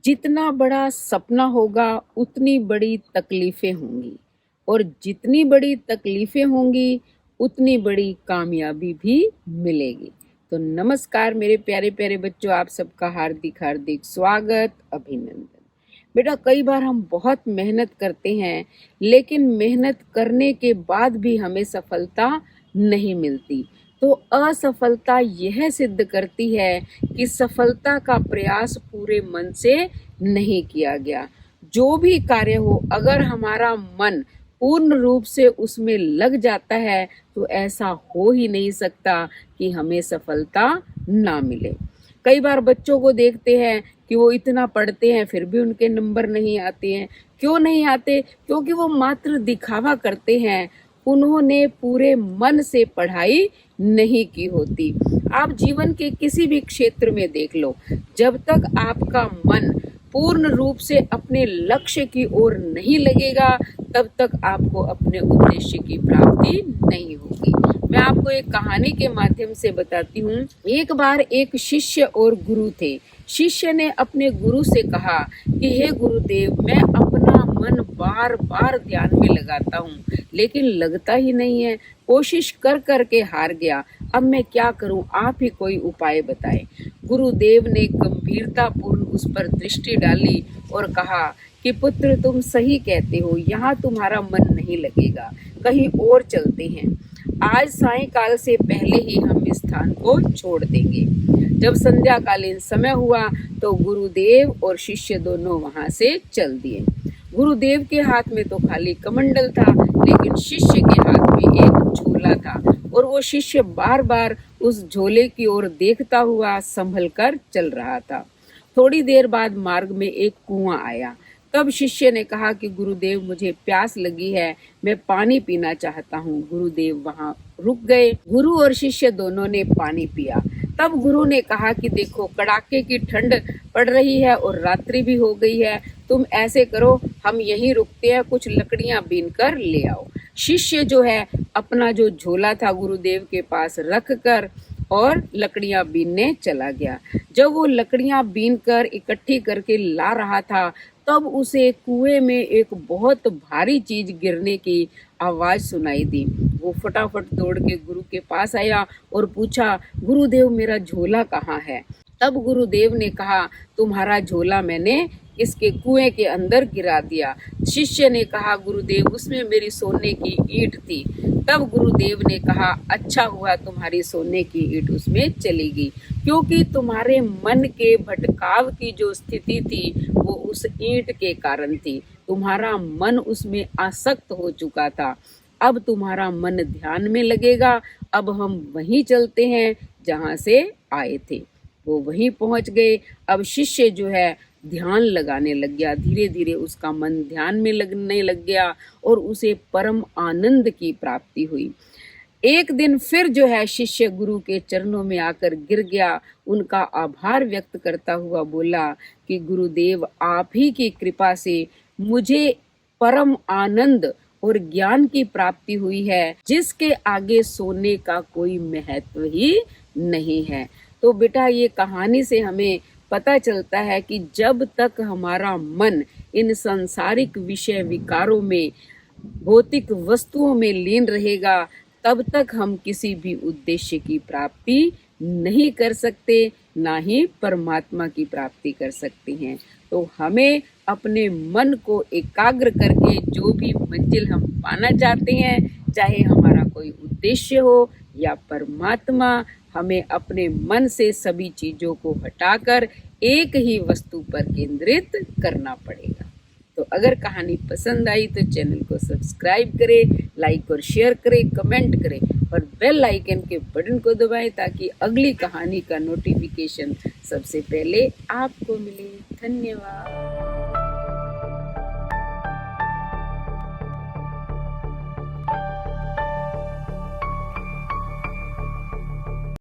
जितना बड़ा सपना होगा उतनी बड़ी तकलीफें होंगी और जितनी बड़ी तकलीफें होंगी उतनी बड़ी कामयाबी भी मिलेगी। तो नमस्कार मेरे प्यारे प्यारे बच्चों, आप सबका हार्दिक हार्दिक स्वागत, अभिनंदन। बेटा, कई बार हम बहुत मेहनत करते हैं लेकिन मेहनत करने के बाद भी हमें सफलता नहीं मिलती। तो असफलता यह सिद्ध करती है कि सफलता का प्रयास पूरे मन से नहीं किया गया। जो भी कार्य हो, अगर हमारा मन पूर्ण रूप से उसमें लग जाता है तो ऐसा हो ही नहीं सकता कि हमें सफलता ना मिले। कई बार बच्चों को देखते हैं कि वो इतना पढ़ते हैं फिर भी उनके नंबर नहीं आते हैं। क्यों नहीं आते? क्योंकि वो मात्र दिखावा करते हैं, उन्होंने पूरे मन से पढ़ाई नहीं की होती। आप जीवन के किसी भी क्षेत्र में देख लो, जब तक आपका मन पूर्ण रूप से अपने लक्ष्य की ओर नहीं लगेगा तब तक आपको अपने उद्देश्य की प्राप्ति नहीं होगी। मैं आपको एक कहानी के माध्यम से बताती हूँ। एक बार एक शिष्य और गुरु थे। शिष्य ने अपने गुरु से कहा कि हे गुरुदेव, मैं अपना मन बार बार ध्यान में लगाता हूँ लेकिन लगता ही नहीं है, कोशिश कर कर के हार गया। अब मैं क्या करूं? आप ही कोई उपाय बताएं। गुरुदेव ने गंभीरता पूर्ण उस पर दृष्टि डाली और कहा कि पुत्र, तुम सही कहते हो, यहाँ तुम्हारा मन नहीं लगेगा, कहीं और चलते हैं। आज सायंकाल से पहले ही हम इस स्थान को छोड़ देंगे। जब संध्याकालीन समय हुआ तो गुरुदेव और शिष्य दोनों वहां से चल दिए। गुरुदेव के हाथ में तो खाली कमंडल था लेकिन शिष्य के हाथ में एक झोला था और वो शिष्य बार बार उस झोले की ओर देखता हुआ संभल कर चल रहा था। थोड़ी देर बाद मार्ग में एक कुआं आया। तब शिष्य ने कहा कि गुरुदेव, मुझे प्यास लगी है, मैं पानी पीना चाहता हूँ। गुरुदेव वहां रुक गए। गुरु और शिष्य दोनों ने पानी पिया। तब गुरु ने कहा कि देखो, कड़ाके की ठंड पड़ रही है और रात्रि भी हो गई है, तुम ऐसे करो, हम यहीं रुकते हैं, कुछ लकड़ियां बीन कर ले आओ। शिष्य जो है अपना जो झोला था गुरुदेव के पास रख कर और लकड़ियां बीनने चला गया। जब वो लकड़ियां बीन कर इकट्ठी करके ला रहा था तब उसे कुएं में एक बहुत भारी चीज गिरने की आवाज सुनाई दी। वो फटाफट दौड़ के गुरु के पास आया और पूछा, गुरुदेव, मेरा झोला कहाँ है? तब गुरुदेव ने कहा, तुम्हारा झोला मैंने इसके कुएं के अंदर गिरा दिया। शिष्य ने कहा, गुरुदेव, उसमें मेरी सोने की ईंट थी। तब गुरुदेव ने कहा, अच्छा हुआ तुम्हारी सोने की ईंट उसमें चली गई, क्योंकि तुम्हारे मन के भटकाव की जो स्थिति थी वो उस ईंट के कारण थी। तुम्हारा मन उसमें आसक्त हो चुका था। अब तुम्हारा मन ध्यान में लगेगा। अब हम वहीं चलते हैं जहां से आए थे। वो वहीं पहुंच गए। अब शिष्य जो है ध्यान लगाने लग गया। धीरे धीरे उसका मन ध्यान में लगने लग गया और उसे परम आनंद की प्राप्ति हुई। एक दिन फिर जो है शिष्य गुरु के चरणों में आकर गिर गया। उनका आभार व्यक्त करता हुआ बोला कि गुरुदेव, आप ही की कृपा से मुझे परम आनंद और ज्ञान की प्राप्ति हुई है, जिसके आगे सोने का कोई महत्व ही नहीं है। तो बेटा, ये कहानी से हमें पता चलता है कि जब तक हमारा मन इन सांसारिक विषय विकारों में, भौतिक वस्तुओं में लीन रहेगा, तब तक हम किसी भी उद्देश्य की प्राप्ति नहीं कर सकते, ना ही परमात्मा की प्राप्ति कर सकते हैं। तो हमें अपने मन को एकाग्र करके जो भी मंजिल हम पाना चाहते हैं, चाहे हमारा कोई उद्देश्य हो या परमात्मा, हमें अपने मन से सभी चीजों को हटाकर एक ही वस्तु पर केंद्रित करना पड़ेगा। तो अगर कहानी पसंद आई तो चैनल को सब्सक्राइब करें, लाइक और शेयर करें, कमेंट करें और बेल आइकन के बटन को दबाएं ताकि अगली कहानी का नोटिफिकेशन सबसे पहले आपको मिले। धन्यवाद।